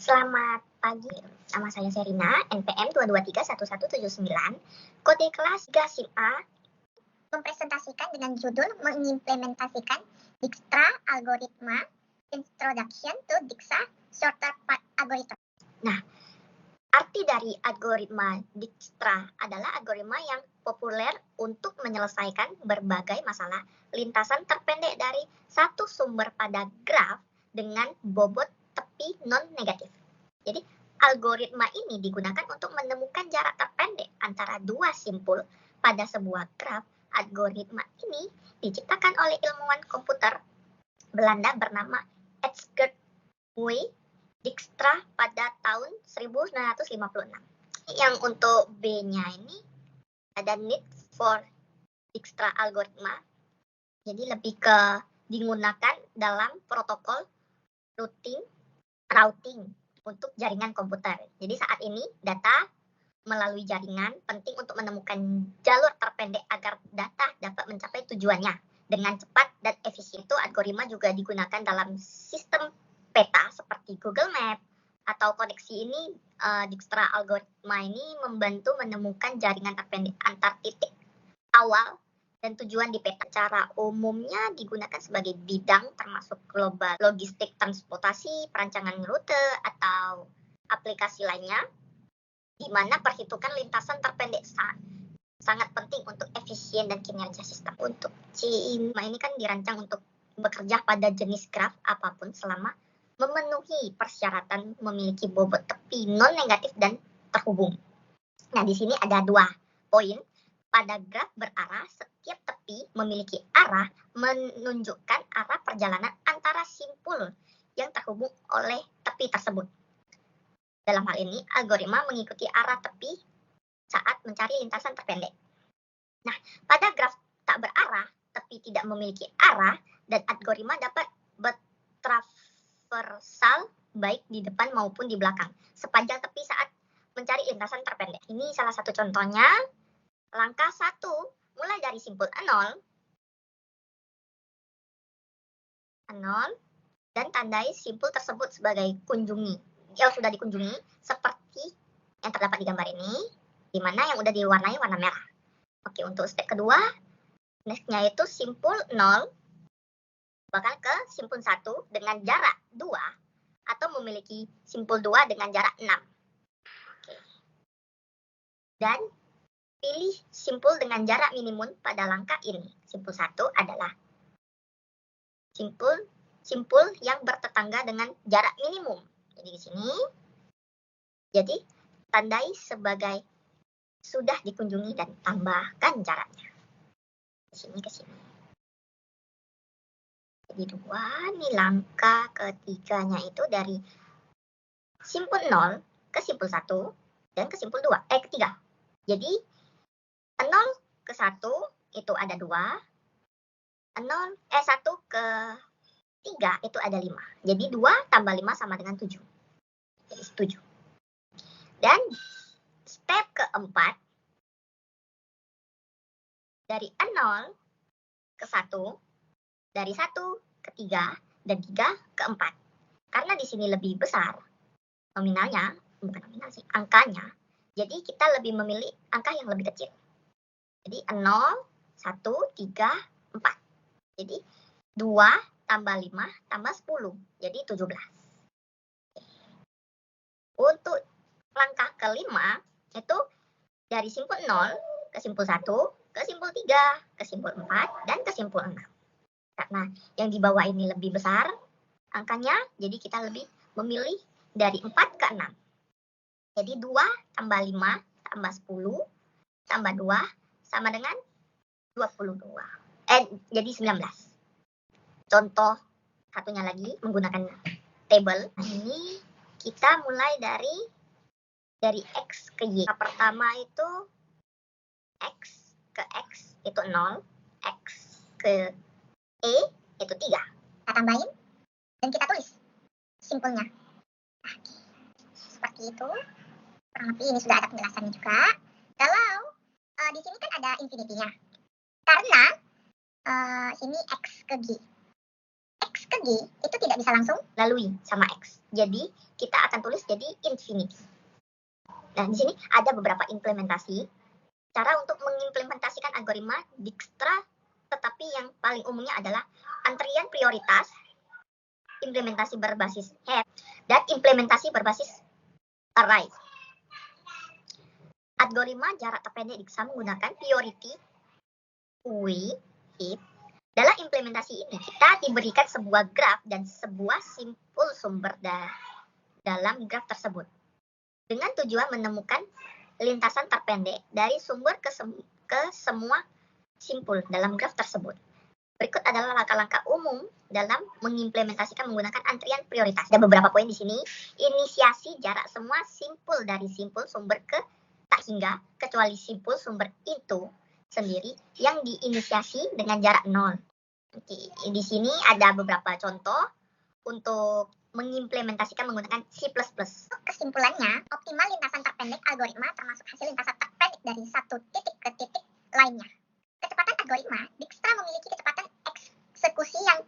Selamat pagi, nama saya Serina, NPM 2231179, kode kelas 3 SIM A, mempresentasikan dengan judul mengimplementasikan Dijkstra Algoritma Introduction to Dijkstra Shorter Path Algorithm. Nah, arti dari algoritma Dijkstra adalah algoritma yang populer untuk menyelesaikan berbagai masalah lintasan terpendek dari satu sumber pada graf dengan bobot tepi non-negatif. Jadi, algoritma ini digunakan untuk menemukan jarak terpendek antara dua simpul pada sebuah graf. Algoritma ini diciptakan oleh ilmuwan komputer Belanda bernama Edsger W. Dijkstra pada tahun 1956. Yang untuk B-nya ini ada need for Dijkstra algoritma. Jadi lebih ke digunakan dalam protokol routing untuk jaringan komputer. Jadi saat ini data melalui jaringan penting untuk menemukan jalur terpendek agar data dapat mencapai tujuannya dengan cepat dan efisien. Itu algoritma juga digunakan dalam sistem peta seperti Google Map atau koneksi ini. Dijkstra algoritma ini membantu menemukan jaringan terpendek antar titik awal dan tujuan di peta. Cara umumnya digunakan sebagai bidang termasuk global logistik, transportasi, perancangan rute, atau aplikasi lainnya, di mana perhitungan lintasan terpendek sangat penting untuk efisien dan kinerja sistem. Untuk CIMA ini kan dirancang untuk bekerja pada jenis graf apapun selama memenuhi persyaratan memiliki bobot tepi non-negatif dan terhubung. Nah, di sini ada 2 poin. Pada graf berarah, setiap tepi memiliki arah menunjukkan arah perjalanan antara simpul yang terhubung oleh tepi tersebut. Dalam hal ini, algoritma mengikuti arah tepi saat mencari lintasan terpendek. Nah, pada graf tak berarah, tepi tidak memiliki arah, dan algoritma dapat bertraversal baik di depan maupun di belakang, sepanjang tepi saat mencari lintasan terpendek. Ini salah satu contohnya. Langkah 1, mulai dari simpul 0, dan tandai simpul tersebut sebagai kunjungi, yang sudah dikunjungi, seperti yang terdapat di gambar ini, di mana yang sudah diwarnai warna merah. Oke, untuk step kedua, next-nya itu simpul 0 bakal ke simpul 1 dengan jarak 2, atau memiliki simpul 2 dengan jarak 6. Oke. Dan pilih simpul dengan jarak minimum pada langkah ini. Simpul 1 adalah simpul yang bertetangga dengan jarak minimum. Jadi di sini, jadi tandai sebagai sudah dikunjungi dan tambahkan jaraknya. Di sini ke sini. Jadi 2, nih langkah ketiganya itu dari simpul 0 ke simpul 1 dan ke simpul 2, ketiga. Jadi 0 ke 1 itu ada 2, 1 ke 3 itu ada 5. Jadi 2 tambah 5 sama dengan 7. Jadi 7. Dan step keempat, dari 0 ke 1, dari 1 ke 3, dan 3 ke 4. Karena di sini lebih besar nominalnya, bukan nominal sih, angkanya. Jadi kita lebih memilih angka yang lebih kecil. Jadi 0, 1, 3, 4. Jadi 2 tambah 5 tambah 10. Jadi 17. Untuk langkah kelima, itu dari simpul 0 ke simpul 1, ke simpul 3, ke simpul 4, dan ke simpul 6. Karena yang di bawah ini lebih besar angkanya, jadi kita lebih memilih dari 4 ke 6. Jadi 2 tambah 5 tambah 10 tambah 2 sama dengan 22. Jadi 19. Contoh satunya lagi menggunakan table. Nah, ini kita mulai dari X ke Y. Nah, pertama itu X ke X itu 0, X ke E itu 3. Kita tambahin dan kita tulis simpulnya. Nah, seperti itu. Kurang lebih ini sudah ada penjelasannya juga. Kalau di sini kan ada infinity-nya. Karena sini X ke G. X ke G itu tidak bisa langsung lalui sama X. Jadi kita akan tulis jadi infinity. Nah, di sini ada beberapa implementasi. Cara untuk mengimplementasikan algoritma Dijkstra, tetapi yang paling umumnya adalah antrian prioritas, implementasi berbasis heap, dan implementasi berbasis array. Algoritma jarak terpendek Dijkstra menggunakan priority queue heap. Dalam implementasi ini, kita diberikan sebuah graf dan sebuah simpul sumber dalam graf tersebut, dengan tujuan menemukan lintasan terpendek dari sumber ke semua simpul dalam graf tersebut. Berikut adalah langkah-langkah umum dalam mengimplementasikan menggunakan antrian prioritas. Ada beberapa poin di sini. Inisiasi jarak semua simpul dari simpul sumber ke tak hingga, kecuali simpul sumber itu sendiri yang diinisiasi dengan jarak 0. Oke, di sini ada beberapa contoh untuk mengimplementasikan menggunakan C++. Kesimpulannya, optimal lintasan terpendek algoritma termasuk hasil lintasan terpendek dari satu titik ke titik lainnya. Kecepatan algoritma, Dijkstra memiliki kecepatan eksekusi yang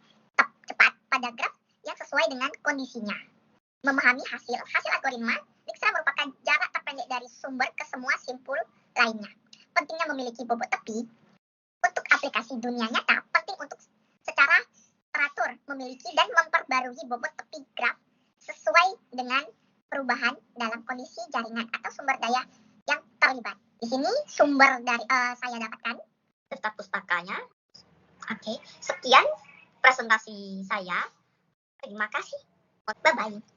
cepat pada graf yang sesuai dengan kondisinya. Memahami hasil algoritma, Dijkstra merupakan jarak terpendek dari sumber ke semua simpul lainnya. Pentingnya memiliki bobot tepi untuk aplikasi dunia nyata, penting untuk secara teratur memiliki dan memperbarui bobot tepi graf sesuai dengan perubahan dalam kondisi jaringan atau sumber daya yang terlibat. Di sini sumber dari saya dapatkan serta pustakanya. Oke, sekian presentasi saya. Terima kasih. Bye-bye.